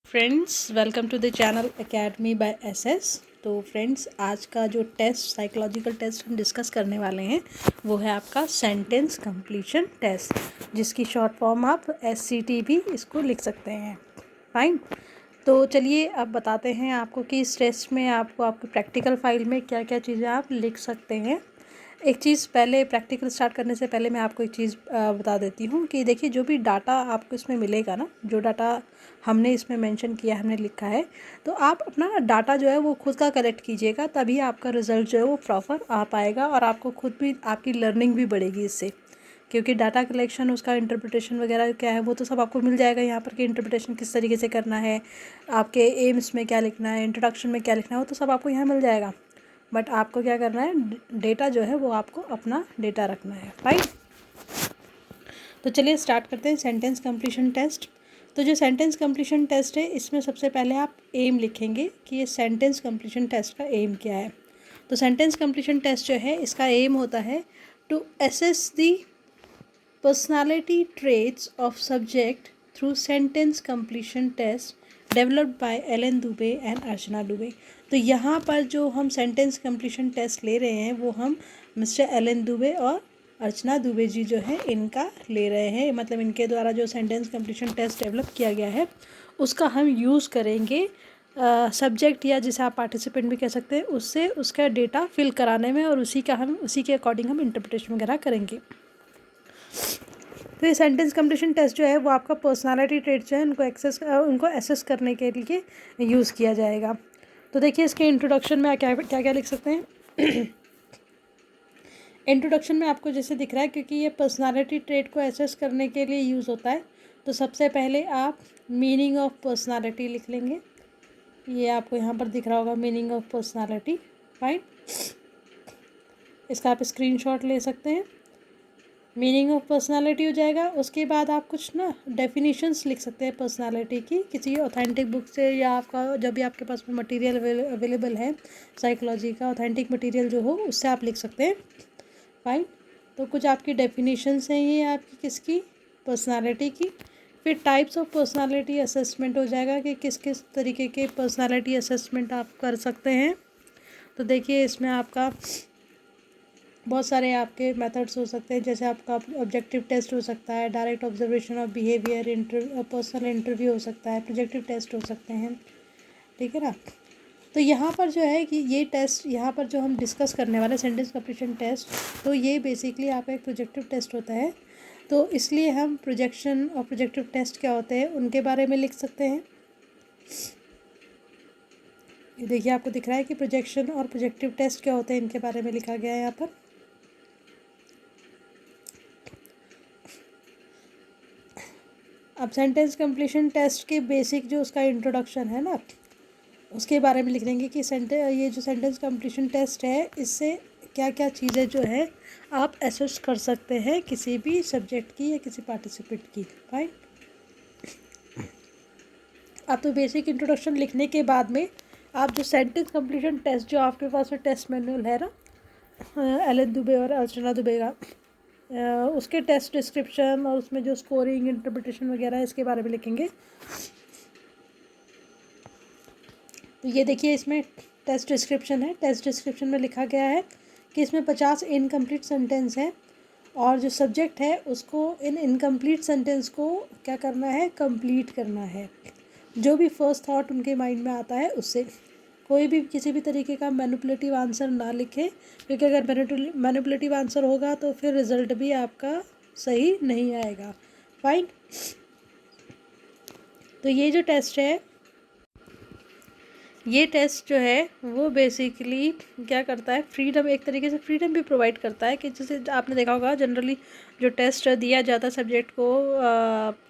Friends, welcome to the channel academy by SS. तो friends, आज का जो टेस्ट साइकोलॉजिकल टेस्ट हम डिस्कस करने वाले हैं वो है आपका सेंटेंस कंप्लीशन टेस्ट, जिसकी शॉर्ट फॉर्म आप SCT भी इसको लिख सकते हैं। फाइन। तो चलिए अब बताते हैं आपको कि इस टेस्ट में आपको आपकी प्रैक्टिकल फाइल में क्या क्या चीज़ें आप लिख सकते हैं। एक चीज़ पहले, प्रैक्टिकल स्टार्ट करने से पहले मैं आपको एक चीज़ बता देती हूँ कि देखिए, जो भी डाटा आपको इसमें मिलेगा ना, जो डाटा हमने इसमें मेंशन किया, हमने लिखा है, तो आप अपना डाटा जो है वो खुद का कलेक्ट कीजिएगा, तभी आपका रिज़ल्ट जो है वो प्रॉपर आ पाएगा और आपको खुद भी आपकी लर्निंग भी बढ़ेगी इससे। क्योंकि डाटा कलेक्शन, उसका इंटरप्रिटेशन वगैरह क्या है वो तो सब आपको मिल जाएगा यहाँ पर, कि इंटरप्रिटेशन किस तरीके से करना है, आपके एम्स में क्या लिखना है, इंट्रोडक्शन में क्या लिखना है, वो तो सब आपको यहाँ मिल जाएगा। बट आपको क्या करना है, डेटा जो है वो आपको अपना डेटा रखना है। राइट। तो चलिए स्टार्ट करते हैं सेंटेंस कंप्लीशन टेस्ट। तो जो सेंटेंस कंप्लीशन टेस्ट है, इसमें सबसे पहले आप एम लिखेंगे कि ये सेंटेंस कंप्लीशन टेस्ट का एम क्या है। तो सेंटेंस कंप्लीशन टेस्ट जो है, इसका एम होता है to assess the personality traits of subject through sentence completion test developed by Alan Dubey and Archana Dubey. तो यहाँ पर जो हम सेंटेंस कंप्लीशन टेस्ट ले रहे हैं वो हम मिस्टर एलन दुबे और अर्चना दुबे जी जो है इनका ले रहे हैं। मतलब इनके द्वारा जो सेंटेंस कंप्लीशन टेस्ट डेवलप किया गया है उसका हम यूज़ करेंगे सब्जेक्ट या जिसे आप पार्टिसिपेंट भी कह सकते हैं, उससे उसका डेटा फिल कराने में, और उसी के अकॉर्डिंग हम इंटरप्रिटेशन वगैरह करेंगे। तो ये सेंटेंस कंप्लीशन टेस्ट जो है वो आपका पर्सनालिटी ट्रेट जो है उनको एसेस करने के लिए यूज़ किया जाएगा। तो देखिए, इसके इंट्रोडक्शन में क्या क्या लिख सकते हैं। इंट्रोडक्शन में आपको जैसे दिख रहा है, क्योंकि ये पर्सनालिटी ट्रेट को एसेस करने के लिए यूज़ होता है, तो सबसे पहले आप मीनिंग ऑफ पर्सनालिटी लिख लेंगे। ये आपको यहाँ पर दिख रहा होगा, मीनिंग ऑफ पर्सनालिटी। फाइन। इसका आप स्क्रीनशॉट ले सकते हैं। मीनिंग ऑफ पर्सनालिटी हो जाएगा। उसके बाद आप कुछ ना डेफिनेशंस लिख सकते हैं पर्सनालिटी की, किसी ऑथेंटिक बुक से, या आपका जब भी आपके पास में मटेरियल अवेलेबल है साइकोलॉजी का ऑथेंटिक मटेरियल जो हो, उससे आप लिख सकते हैं। फाइन। तो कुछ आपकी डेफिनेशंस हैं ये आपकी किसकी, पर्सनालिटी की। फिर टाइप्स ऑफ पर्सनालिटी असेसमेंट हो जाएगा कि किस किस तरीके के पर्सनालिटी असेसमेंट आप कर सकते हैं। तो देखिए, इसमें आपका बहुत सारे आपके मेथड्स हो सकते हैं, जैसे आपका ऑब्जेक्टिव टेस्ट हो सकता है, direct observation of behaviour, personal interview हो सकता है, प्रोजेक्टिव टेस्ट हो सकते हैं। ठीक है ना। तो यहाँ पर जो है कि ये टेस्ट, यहाँ पर जो हम डिस्कस करने वाले सेंटेंस कंप्लीशन टेस्ट, तो ये बेसिकली आपका एक प्रोजेक्टिव टेस्ट होता है। तो इसलिए हम प्रोजेक्शन और प्रोजेक्टिव टेस्ट क्या होते हैं उनके बारे में लिख सकते हैं। ये देखिए, आपको दिख रहा है कि प्रोजेक्शन और प्रोजेक्टिव टेस्ट क्या होते हैं, इनके बारे में लिखा गया है यहाँ पर। अब सेंटेंस कंप्लीशन टेस्ट के बेसिक जो उसका इंट्रोडक्शन है ना, उसके बारे में लिख देंगे कि ये जो सेंटेंस कंप्लीशन टेस्ट है, इससे क्या क्या चीज़ें जो है आप एसेस कर सकते हैं किसी भी सब्जेक्ट की या किसी पार्टिसिपेंट की। फाइन। आप तो बेसिक इंट्रोडक्शन लिखने के बाद में आप जो सेंटेंस कंप्लीशन टेस्ट, जो आपके पास में टेस्ट मैनुअल है ना, एलन दुबे और अर्चना दुबे का, उसके टेस्ट डिस्क्रिप्शन और उसमें जो स्कोरिंग, इंटरप्रिटेशन वगैरह है, इसके बारे में लिखेंगे। तो ये देखिए, इसमें टेस्ट डिस्क्रिप्शन है। टेस्ट डिस्क्रिप्शन में लिखा गया है कि इसमें 50 इनकम्प्लीट सेंटेंस है, और जो सब्जेक्ट है उसको इन इनकम्प्लीट सेंटेंस को क्या करना है, कंप्लीट करना है। जो भी फर्स्ट थॉट उनके माइंड में आता है उससे, कोई भी किसी भी तरीके का मैनिपुलेटिव आंसर ना लिखे, क्योंकि अगर मैनिपुलेटिव आंसर होगा तो फिर रिज़ल्ट भी आपका सही नहीं आएगा। फाइन। तो ये जो टेस्ट है, ये टेस्ट जो है वो बेसिकली क्या करता है, फ्रीडम, एक तरीके से फ्रीडम भी प्रोवाइड करता है। कि जैसे आपने देखा होगा, जनरली जो टेस्ट दिया जाता है सब्जेक्ट को,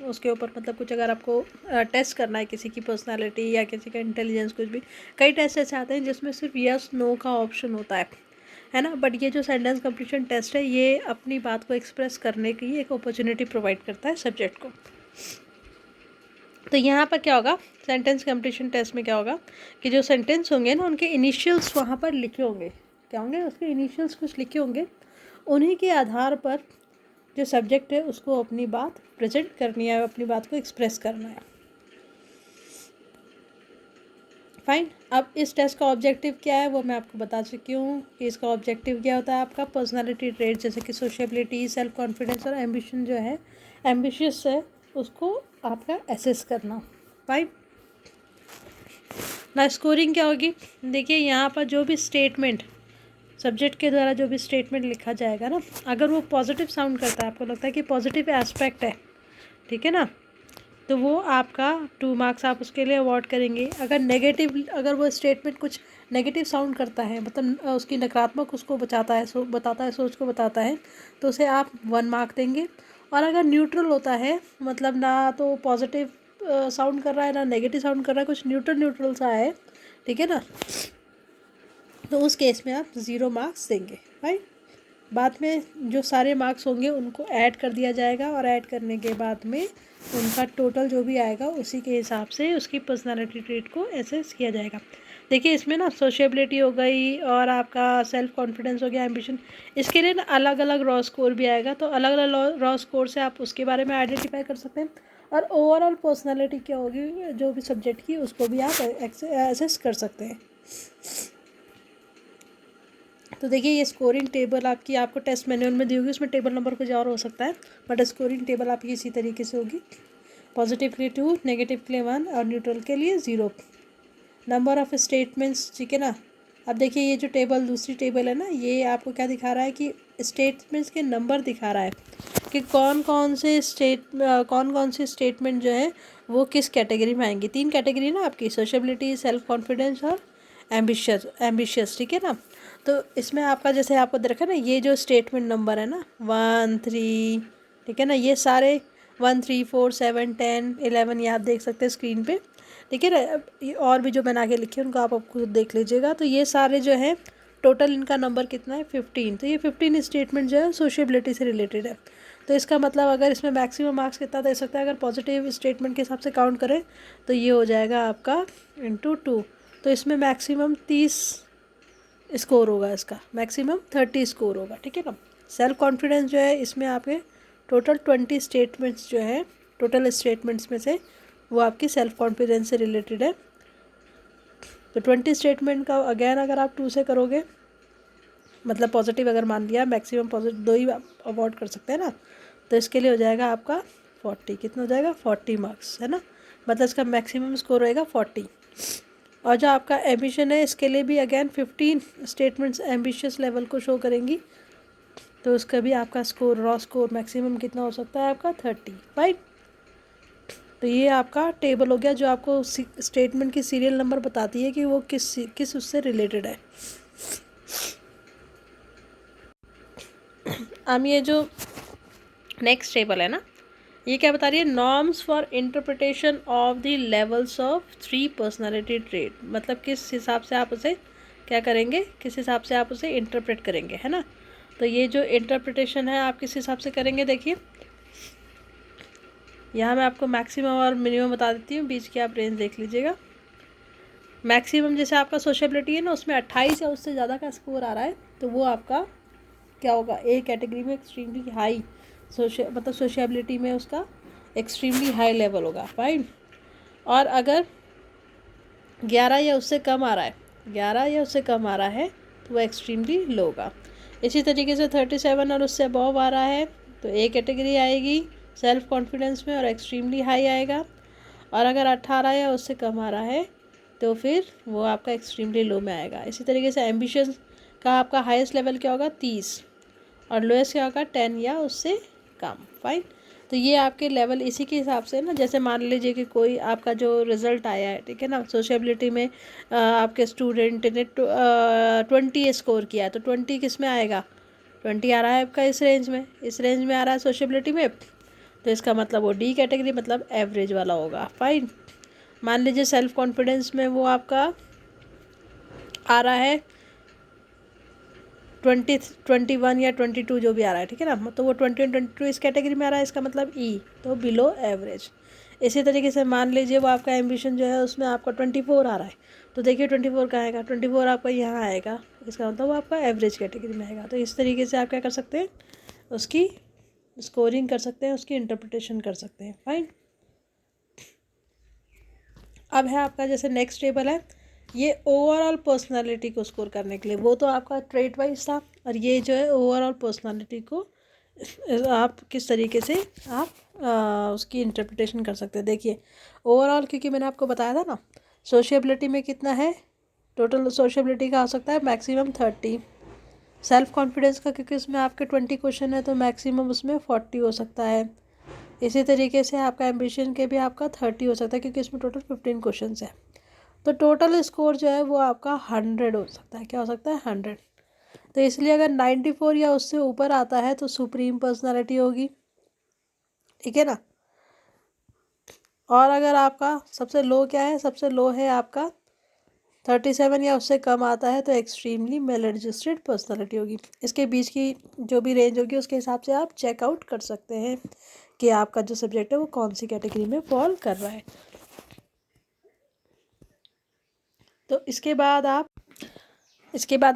उसके ऊपर मतलब कुछ अगर आपको टेस्ट करना है किसी की पर्सनालिटी या किसी का इंटेलिजेंस, कुछ भी, कई टेस्ट ऐसे आते हैं जिसमें सिर्फ यस नो का ऑप्शन होता है ना। बट ये जो सेंटेंस कंप्लीशन टेस्ट है, ये अपनी बात को एक्सप्रेस करने की एक अपॉर्चुनिटी प्रोवाइड करता है सब्जेक्ट को। तो यहाँ पर क्या होगा, सेंटेंस कंप्लीशन टेस्ट में क्या होगा कि जो सेंटेंस होंगे ना, उनके इनिशियल्स वहाँ पर लिखे होंगे। क्या होंगे, उसके इनिशियल्स कुछ लिखे होंगे। उन्हीं के आधार पर जो सब्जेक्ट है उसको अपनी बात प्रेजेंट करनी है, अपनी बात को एक्सप्रेस करना है। फाइन। अब इस टेस्ट का ऑब्जेक्टिव क्या है वो मैं आपको बता चुकी हूँ कि इसका ऑब्जेक्टिव क्या होता है। आपका पर्सनालिटी ट्रेट जैसे कि सोशेबिलिटी, सेल्फ कॉन्फिडेंस और एम्बिशन जो है, एम्बिशियस है, उसको आपका एसेस करना। फाइन। ना स्कोरिंग क्या होगी, देखिए यहाँ पर जो भी स्टेटमेंट सब्जेक्ट के द्वारा जो भी स्टेटमेंट लिखा जाएगा ना, अगर वो पॉजिटिव साउंड करता है, आपको लगता है कि पॉजिटिव एस्पेक्ट है, ठीक है ना, तो वो आपका 2 मार्क्स आप उसके लिए अवॉर्ड करेंगे। अगर नेगेटिव, अगर वो स्टेटमेंट कुछ नेगेटिव साउंड करता है, मतलब उसकी नकारात्मक उसको बताता है, सोच को बताता है, तो उसे आप 1 मार्क देंगे। और अगर न्यूट्रल होता है, मतलब ना तो पॉजिटिव साउंड कर रहा है ना नेगेटिव साउंड कर रहा है, कुछ न्यूट्रल सा है, ठीक है ना, तो उस केस में आप 0 मार्क्स देंगे। राइट। बाद में जो सारे मार्क्स होंगे उनको ऐड कर दिया जाएगा और ऐड करने के बाद में उनका टोटल जो भी आएगा उसी के हिसाब से उसकी पर्सनालिटी ट्रेट को एसेस किया जाएगा। देखिए इसमें ना सोशेबिलिटी हो गई और आपका सेल्फ कॉन्फिडेंस हो गया, एम्बिशन, इसके लिए ना अलग अलग रॉ स्कोर भी आएगा, तो अलग अलग रॉ स्कोर से आप उसके बारे में आइडेंटिफाई कर सकते हैं। और ओवरऑल पर्सनालिटी क्या होगी जो भी सब्जेक्ट की, उसको भी आप एसेस कर सकते हैं। तो देखिए ये स्कोरिंग टेबल आपको टेस्ट मैनुअल में दी होगी, उसमें टेबल नंबर कुछ और हो सकता है, बट स्कोरिंग टेबल आपकी इसी तरीके से होगी। पॉजिटिव के लिए 2, नेगेटिव के लिए 1 और न्यूट्रल के लिए 0। नंबर ऑफ स्टेटमेंट्स, ठीक है ना। अब देखिए ये जो टेबल, दूसरी टेबल है ना, ये आपको क्या दिखा रहा है कि स्टेटमेंट्स के नंबर दिखा रहा है कि कौन कौन से स्टेटमेंट जो है वो किस कैटेगरी में आएंगी। 3 कैटेगरी ना आपकी, सोशेबिलिटी, सेल्फ कॉन्फिडेंस और एम्बिशियस, ठीक है ना। तो इसमें आपका जैसे आपको दे रखा है ना, ये जो स्टेटमेंट नंबर है ना 1, 3, ठीक है ना, ये सारे 1, 3, 4, 7, 10, 11 ये आप देख सकते हैं स्क्रीन पे, ठीक है ना। ये और भी जो मैंने आगे लिखे उनको आप खुद देख लीजिएगा। तो ये सारे जो है टोटल इनका नंबर कितना है 15। तो ये 15 स्टेटमेंट जो है सोशेबिलिटी से रिलेटेड है। तो इसका मतलब अगर इसमें मैक्सिमम मार्क्स कितना दे सकता है, अगर पॉजिटिव स्टेटमेंट के हिसाब से काउंट करें तो ये हो जाएगा आपका ×2। तो इसमें मैक्सिमम 30 स्कोर होगा, इसका मैक्सिमम 30 स्कोर होगा, ठीक है ना। सेल्फ कॉन्फिडेंस जो है इसमें आपके टोटल 20 स्टेटमेंट्स जो है, टोटल स्टेटमेंट्स में से वो आपकी सेल्फ कॉन्फिडेंस से रिलेटेड है। तो 20 स्टेटमेंट का अगेन अगर आप 2 से करोगे, मतलब पॉजिटिव अगर मान लिया, मैक्सिमम पॉजिटिव 2 ही अवॉर्ड कर सकते हैं ना, तो इसके लिए हो जाएगा आपका 40। कितना हो जाएगा 40 मार्क्स, है ना, मतलब इसका मैक्सिमम स्कोर रहेगा 40। और जो आपका एम्बिशन है इसके लिए भी अगेन 15 स्टेटमेंट्स एम्बिशियस लेवल को शो करेंगी, तो उसका भी आपका स्कोर, रॉ स्कोर मैक्सिमम कितना हो सकता है आपका 30। राइट। तो ये आपका टेबल हो गया जो आपको स्टेटमेंट की सीरियल नंबर बताती है कि वो किस उससे रिलेटेड है। अब ये जो नेक्स्ट टेबल है ना, ये क्या बता रही है, norms for interpretation of the levels of 3 personality trait, मतलब किस हिसाब से आप उसे क्या करेंगे, किस हिसाब से आप उसे इंटरप्रेट करेंगे, है ना। तो ये जो इंटरप्रिटेशन है आप किस हिसाब से करेंगे, देखिए यहाँ मैं आपको मैक्सिमम और मिनिमम बता देती हूँ, बीच की आप रेंज देख लीजिएगा। मैक्सिमम जैसे आपका सोशेबिलिटी है ना, उसमें 28 या उससे ज़्यादा का स्कोर आ रहा है, तो वो आपका क्या होगा, ए कैटेगरी में एक्सट्रीमली हाई मतलब सोशेबिलिटी में उसका एक्सट्रीमली हाई लेवल होगा। फाइन। और अगर 11 या उससे कम आ रहा है, 11 या उससे कम आ रहा है तो वो एक्सट्रीमली लो होगा। इसी तरीके से 37 और उससे अबव आ रहा है तो ए कैटेगरी आएगी सेल्फ कॉन्फिडेंस में और एक्सट्रीमली हाई आएगा। और अगर 18 या उससे कम आ रहा है तो फिर वो आपका एक्सट्रीमली लो में आएगा। इसी तरीके से एम्बिशन का आपका हाईएस्ट लेवल क्या होगा 30 और लोएस्ट क्या होगा 10 या उससे कम। फाइन। तो ये आपके लेवल इसी के हिसाब से ना, जैसे मान लीजिए कि कोई आपका जो रिज़ल्ट आया है, ठीक है ना, सोशेबिलिटी में आपके स्टूडेंट ने 20 स्कोर किया, तो 20 किस में आएगा, 20 आ रहा है आपका इस रेंज में आ रहा है सोशेबिलिटी में, तो इसका मतलब वो डी कैटेगरी मतलब एवरेज वाला होगा। फाइन। मान लीजिए सेल्फ कॉन्फिडेंस में वो आपका आ रहा है 21 या 22 जो भी आ रहा है, ठीक है ना, तो वो 21, 22 इस कैटेगरी में आ रहा है, इसका मतलब ई, तो बिलो एवरेज। इसी तरीके से मान लीजिए वो आपका एम्बिशन जो है उसमें आपका 24 आ रहा है, तो देखिए 24 कहाँ आएगा, 24 आपका यहाँ आएगा, इसका मतलब वो आपका एवरेज कैटेगरी में आएगा। तो इस तरीके से आप क्या कर सकते हैं, उसकी स्कोरिंग कर सकते हैं, उसकी इंटरप्रिटेशन कर सकते हैं। फाइन। अब है आपका जैसे नेक्स्ट टेबल है ये ओवरऑल पर्सनालिटी को स्कोर करने के लिए, वो तो आपका ट्रेट वाइज था, और ये जो है ओवरऑल पर्सनालिटी को आप किस तरीके से आप उसकी इंटरप्रिटेशन कर सकते हैं। देखिए ओवरऑल, क्योंकि मैंने आपको बताया था ना सोशियबिलिटी में कितना है, टोटल सोशियबिलिटी का हो सकता है मैक्सिमम 30, सेल्फ कॉन्फिडेंस का क्योंकि इसमें आपके 20 क्वेश्चन है तो मैक्सिमम उसमें 40 हो सकता है। इसी तरीके से आपका एम्बिशन के भी आपका 30 हो सकता है क्योंकि इसमें टोटल 15 क्वेश्चन है। तो टोटल स्कोर जो है वो आपका 100 हो सकता है। क्या हो सकता है? 100। तो इसलिए अगर 94 या उससे ऊपर आता है तो सुप्रीम पर्सनालिटी होगी, ठीक है ना। और अगर आपका सबसे लो क्या है, सबसे लो है आपका 37 या उससे कम आता है तो एक्सट्रीमली मेल एडजस्टेड पर्सनालिटी होगी। इसके बीच की जो भी रेंज होगी उसके हिसाब से आप चेकआउट कर सकते हैं कि आपका जो सब्जेक्ट है वो कौन सी कैटेगरी में फॉल कर रहा है। तो इसके बाद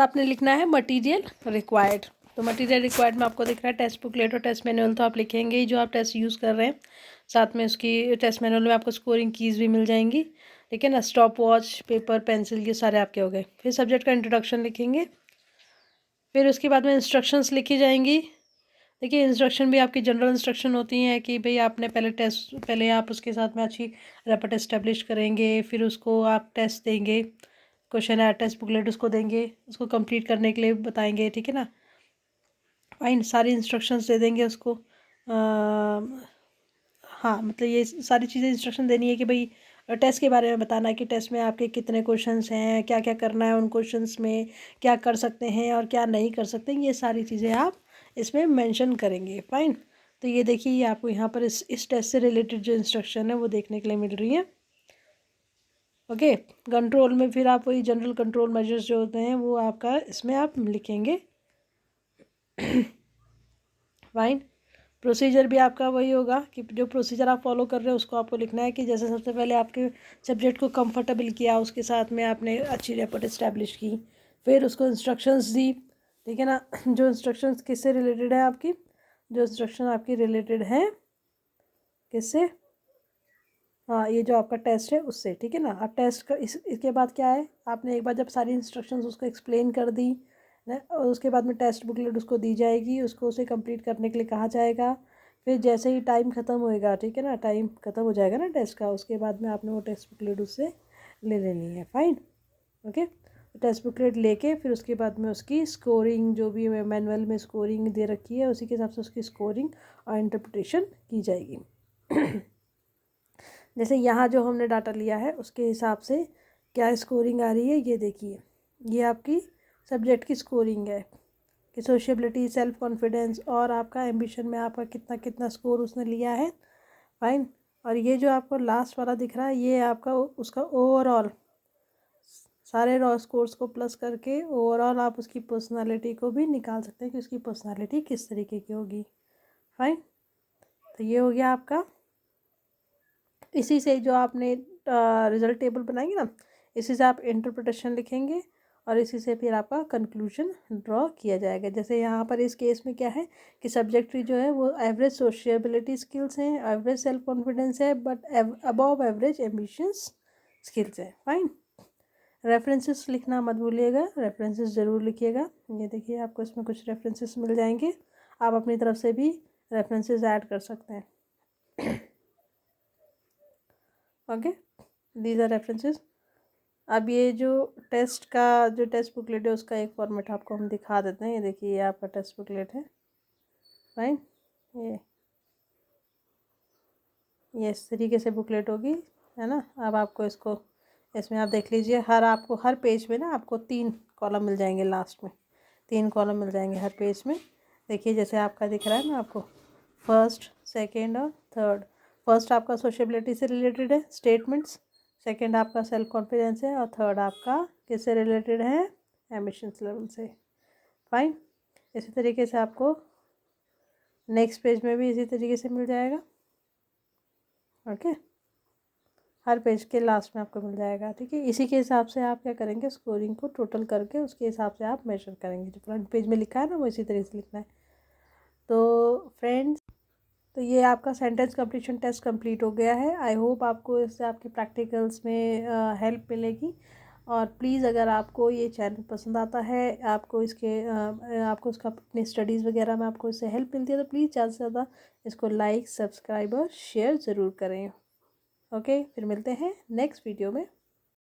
आपने लिखना है मटेरियल रिक्वायर्ड। तो मटेरियल रिक्वायर्ड में आपको दिख रहा है टेक्स्ट बुकलेट और टेस्ट मैनुअल, तो आप लिखेंगे ही जो आप टेस्ट यूज़ कर रहे हैं। साथ में उसकी टेस्ट मैनुअल में आपको स्कोरिंग कीज़ भी मिल जाएंगी, ठीक है ना। स्टॉप वॉच, पेपर, पेंसिल, ये सारे आपके हो गए। फिर सब्जेक्ट का इंट्रोडक्शन लिखेंगे, फिर उसके बाद में इंस्ट्रक्शंस लिखी जाएंगी। देखिए इंस्ट्रक्शन भी आपकी जनरल इंस्ट्रक्शन होती हैं कि भाई आपने पहले आप उसके साथ में अच्छी रेपट इस्टेब्लिश करेंगे, फिर उसको आप टेस्ट देंगे, क्वेश्चन है टेक्स्ट बुकलेट उसको देंगे, उसको कंप्लीट करने के लिए बताएंगे, ठीक है ना। फाइन, सारी इंस्ट्रक्शंस दे देंगे उसको। हाँ मतलब ये सारी चीज़ें इंस्ट्रक्शन देनी है कि भाई टेस्ट के बारे में बताना है कि टेस्ट में आपके कितने क्वेश्चंस हैं, क्या क्या करना है उन क्वेश्चंस में, क्या कर सकते हैं और क्या नहीं कर सकते, ये सारी चीज़ें आप इसमें मेंशन करेंगे। फाइन, तो ये देखिए ये आपको यहाँ पर इस टेस्ट से रिलेटेड जो इंस्ट्रक्शन है वो देखने के लिए मिल रही है। ओके, कंट्रोल में फिर आप वही जनरल कंट्रोल मेजर्स जो होते हैं वो आपका इसमें आप लिखेंगे। फाइन, प्रोसीजर भी आपका वही होगा कि जो प्रोसीजर आप फॉलो कर रहे हो उसको आपको लिखना है कि जैसे सबसे पहले आपके सब्जेक्ट को कंफर्टेबल किया, उसके साथ में आपने अच्छी रेपट इस्टेब्लिश की, फिर उसको इंस्ट्रक्शंस दी, ठीक है ना। जो इंस्ट्रक्शंस किससे रिलेटेड है आपकी, जो इंस्ट्रक्शन आपकी रिलेटेड है किससे, हाँ ये जो आपका टेस्ट है उससे, ठीक है ना। अब टेस्ट का इसके बाद क्या है, आपने एक बार जब सारी इंस्ट्रक्शंस उसको एक्सप्लेन कर दी ना, और उसके बाद में टेस्ट बुकलेट उसको दी जाएगी, उसको उसे कंप्लीट करने के लिए कहा जाएगा। फिर जैसे ही टाइम ख़त्म होएगा, ठीक है ना, टाइम ख़त्म हो जाएगा ना टेस्ट का, उसके बाद में आपने वो टेस्ट बुकलेट उससे ले लेनी है। Fine, okay. टेस्ट बुकलेट लेके फिर उसके बाद में उसकी स्कोरिंग जो भी मैनुअल में स्कोरिंग दे रखी है उसी के हिसाब से उसकी स्कोरिंग और इंटरप्रिटेशन की जाएगी। जैसे यहाँ जो हमने डाटा लिया है उसके हिसाब से क्या स्कोरिंग आ रही है, ये देखिए ये आपकी सब्जेक्ट की स्कोरिंग है कि सोशियबिलिटी, सेल्फ कॉन्फिडेंस और आपका एम्बिशन में आपका कितना कितना स्कोर उसने लिया है। फाइन, और ये जो आपको लास्ट वाला दिख रहा है ये आपका उसका ओवरऑल सारे रॉ स्कोर्स को प्लस करके ओवरऑल आप उसकी पर्सनालिटी को भी निकाल सकते हैं कि उसकी पर्सनालिटी किस तरीके की होगी। फाइन, तो ये हो गया आपका। इसी से जो आपने रिजल्ट टेबल बनाएंगे ना, इसी से आप इंटरप्रिटेशन लिखेंगे और इसी से फिर आपका कंक्लूजन ड्रॉ किया जाएगा। जैसे यहाँ पर इस केस में क्या है कि सब्जेक्ट जो है वो एवरेज सोशियबिलिटी स्किल्स हैं, एवरेज सेल्फ कॉन्फिडेंस है, but above average ambitions skills है। फाइन, रेफरेंसेस लिखना मत भूलिएगा, रेफरेंसेस ज़रूर लिखिएगा। ये देखिए आपको इसमें कुछ रेफरेंसेस मिल जाएंगे, आप अपनी तरफ से भी रेफरेंसेस ऐड कर सकते हैं। Okay, these are references. अब ये जो टेस्ट बुकलेट है उसका एक फॉर्मेट आपको हम दिखा देते हैं। ये देखिए ये आपका टेस्ट बुकलेट है। फाइन, ये इस तरीके से बुकलेट होगी, है ना। अब आपको इसमें आप देख लीजिए, आपको हर पेज में ना आपको 3 कॉलम मिल जाएंगे, लास्ट में 3 कॉलम मिल जाएंगे हर पेज में। देखिए जैसे आपका दिख रहा है ना आपको, फर्स्ट, सेकेंड और थर्ड। फर्स्ट आपका सोशबिलिटी से रिलेटेड है, स्टेटमेंट्स। सेकेंड आपका सेल्फ कॉन्फिडेंस है और थर्ड आपका किससे रिलेटेड है, एम्बिशंस लेवल से। फाइन, इसी तरीके से आपको नेक्स्ट पेज में भी इसी तरीके से मिल जाएगा। ओके, हर पेज के लास्ट में आपको मिल जाएगा, ठीक है। इसी के हिसाब से आप क्या करेंगे, स्कोरिंग को टोटल करके उसके हिसाब से आप मेजर करेंगे। जो फ्रंट पेज में लिखा है ना वो इसी तरीके से लिखना है। तो फ्रेंड्स, तो ये आपका सेंटेंस कंप्लीशन टेस्ट कंप्लीट हो गया है। आई होप आपको इससे आपके प्रैक्टिकल्स में हेल्प मिलेगी और प्लीज़ अगर आपको ये चैनल पसंद आता है, आपको आपको उसका अपनी स्टडीज़ वगैरह में आपको इससे हेल्प मिलती है, तो प्लीज़ ज़्यादा से ज़्यादा इसको लाइक, सब्सक्राइब और शेयर ज़रूर करें। ओके, फिर मिलते हैं नेक्स्ट वीडियो में।